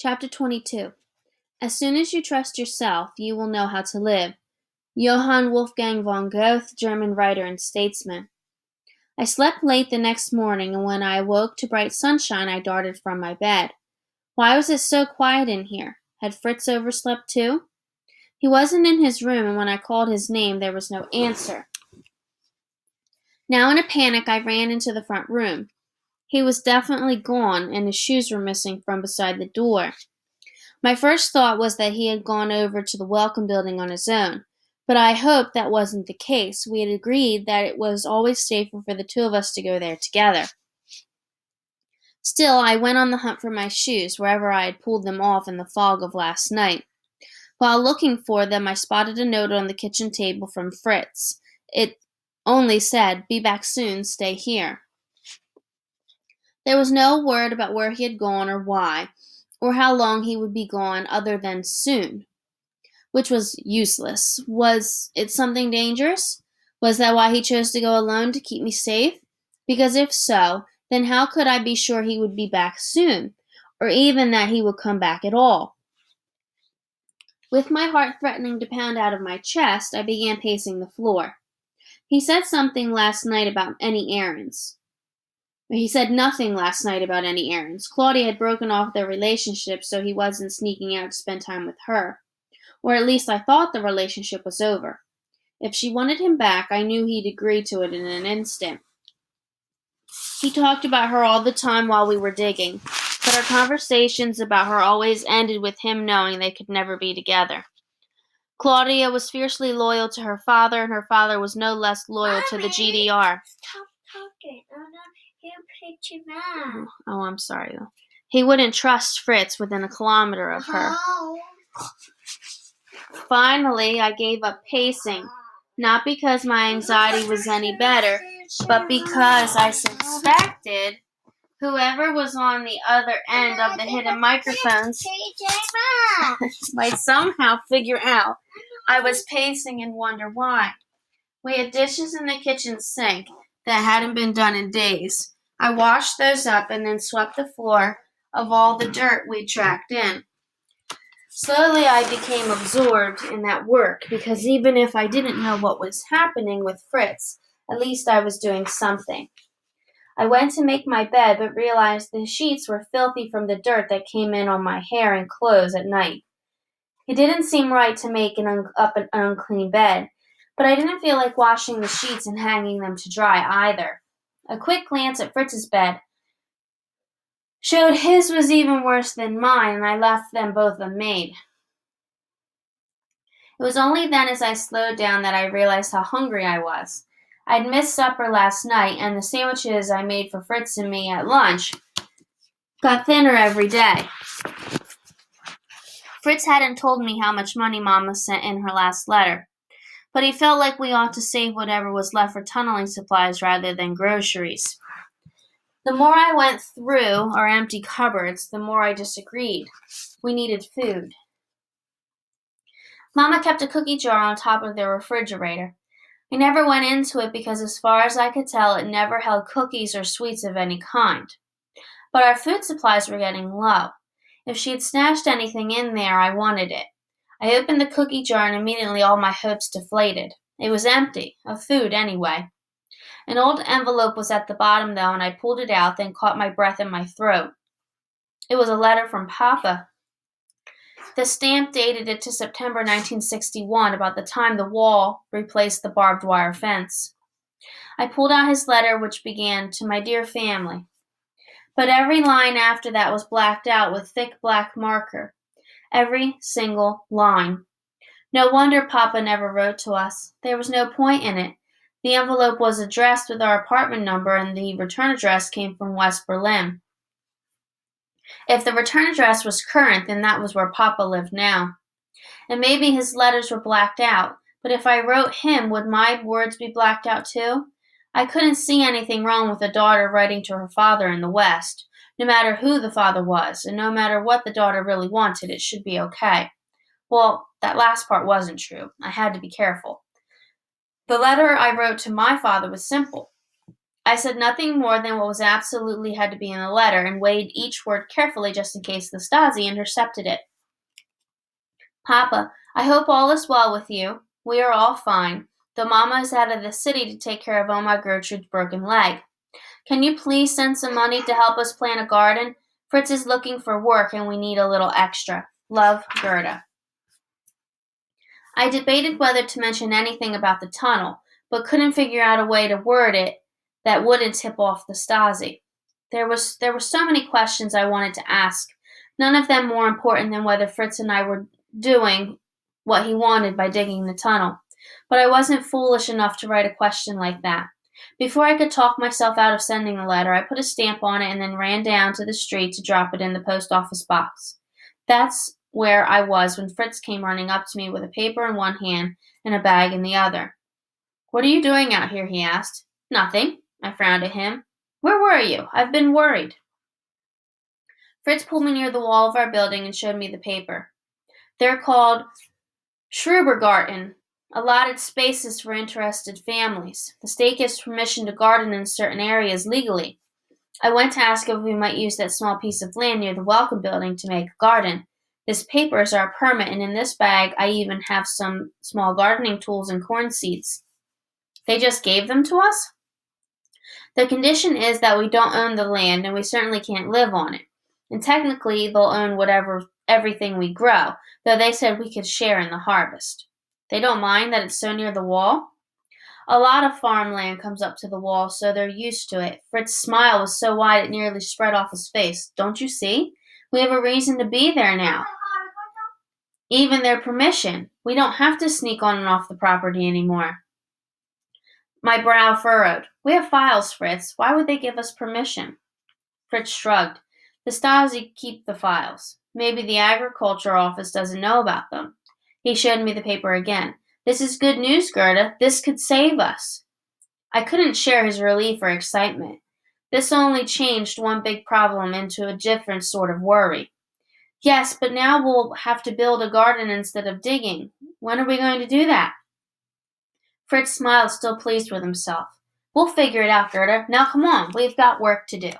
Chapter 22. As soon as you trust yourself, you will know how to live. Johann Wolfgang von Goethe, German writer and statesman. I slept late the next morning, and when I awoke to bright sunshine, I darted from my bed. Why was it so quiet in here? Had Fritz overslept too? He wasn't in his room, and when I called his name, there was no answer. Now in a panic, I ran into the front room. He was definitely gone, and his shoes were missing from beside the door. My first thought was that he had gone over to the Welcome Building on his own, but I hoped that wasn't the case. We had agreed that it was always safer for the two of us to go there together. Still, I went on the hunt for my shoes, wherever I had pulled them off in the fog of last night. While looking for them, I spotted a note on the kitchen table from Fritz. It only said, "Be back soon, stay here." There was no word about where he had gone or why, or how long he would be gone other than soon, which was useless. Was it something dangerous? Was that why he chose to go alone, to keep me safe? Because if so, then how could I be sure he would be back soon, or even that he would come back at all? With my heart threatening to pound out of my chest, I began pacing the floor. He said something last night about any errands. He said nothing last night about any errands. Claudia had broken off their relationship, so he wasn't sneaking out to spend time with her. Or at least I thought the relationship was over. If she wanted him back, I knew he'd agree to it in an instant. He talked about her all the time while we were digging, but our conversations about her always ended with him knowing they could never be together. Claudia was fiercely loyal to her father, and her father was no less loyal to the GDR. Stop talking. I'm not here to pitch you now. Oh, I'm sorry, though. He wouldn't trust Fritz within a kilometer of her. Oh. Finally, I gave up pacing, not because my anxiety was any better, but because I suspected whoever was on the other end of the hidden microphones might somehow figure out I was pacing and wonder why. We had dishes in the kitchen sink that hadn't been done in days. I washed those up and then swept the floor of all the dirt we'd tracked in. Slowly, I became absorbed in that work, because even if I didn't know what was happening with Fritz, at least I was doing something. I went to make my bed, but realized the sheets were filthy from the dirt that came in on my hair and clothes at night. It didn't seem right to make an unclean bed, but I didn't feel like washing the sheets and hanging them to dry either. A quick glance at Fritz's bed showed his was even worse than mine, and I left them both unmade. It was only then, as I slowed down, that I realized how hungry I was. I'd missed supper last night, and the sandwiches I made for Fritz and me at lunch got thinner every day. Fritz hadn't told me how much money Mama sent in her last letter, but he felt like we ought to save whatever was left for tunneling supplies rather than groceries. The more I went through our empty cupboards, the more I disagreed. We needed food. Mama kept a cookie jar on top of the refrigerator. I never went into it because, as far as I could tell, it never held cookies or sweets of any kind. But our food supplies were getting low. If she had stashed anything in there, I wanted it. I opened the cookie jar and immediately all my hopes deflated. It was empty, of food anyway. An old envelope was at the bottom, though, and I pulled it out, then caught my breath in my throat. It was a letter from Papa. The stamp dated it to September 1961, about the time the wall replaced the barbed wire fence. I pulled out his letter, which began, "To my dear family." But every line after that was blacked out with thick black marker. Every single line. No wonder Papa never wrote to us. There was no point in it. The envelope was addressed with our apartment number, and the return address came from West Berlin. If the return address was current, then that was where Papa lived now. And maybe his letters were blacked out, but if I wrote him, would my words be blacked out too? I couldn't see anything wrong with a daughter writing to her father in the West. No matter who the father was, and no matter what the daughter really wanted, it should be okay. Well, that last part wasn't true. I had to be careful. The letter I wrote to my father was simple. I said nothing more than what was absolutely had to be in the letter and weighed each word carefully just in case the Stasi intercepted it. Papa, I hope all is well with you. We are all fine, though Mama is out of the city to take care of Oma Gertrude's broken leg. Can you please send some money to help us plant a garden? Fritz is looking for work and we need a little extra. Love, Gerda. I debated whether to mention anything about the tunnel, but couldn't figure out a way to word it that wouldn't tip off the Stasi. There were so many questions I wanted to ask, none of them more important than whether Fritz and I were doing what he wanted by digging the tunnel. But I wasn't foolish enough to write a question like that. Before I could talk myself out of sending the letter, I put a stamp on it and then ran down to the street to drop it in the post office box. That's where I was when Fritz came running up to me with a paper in one hand and a bag in the other. What are you doing out here? He asked. Nothing. I frowned at him. Where were you? I've been worried. Fritz pulled me near the wall of our building and showed me the paper. They're called Schrebergarten, allotted spaces for interested families. The state gives permission to garden in certain areas legally. I went to ask if we might use that small piece of land near the Welcome Building to make a garden. This paper is our permit, and in this bag I even have some small gardening tools and corn seeds. They just gave them to us? The condition is that we don't own the land, and we certainly can't live on it. And technically, they'll own everything we grow, though they said we could share in the harvest. They don't mind that it's so near the wall? A lot of farmland comes up to the wall, so they're used to it. Fritz's smile was so wide it nearly spread off his face. Don't you see? We have a reason to be there now. Even their permission. We don't have to sneak on and off the property anymore. My brow furrowed. We have files, Fritz. Why would they give us permission? Fritz shrugged. The Stasi keep the files. Maybe the agriculture office doesn't know about them. He showed me the paper again. This is good news, Gerda. This could save us. I couldn't share his relief or excitement. This only changed one big problem into a different sort of worry. Yes, but now we'll have to build a garden instead of digging. When are we going to do that? Fritz smiled, still pleased with himself. We'll figure it out, Gerda. Now come on, we've got work to do.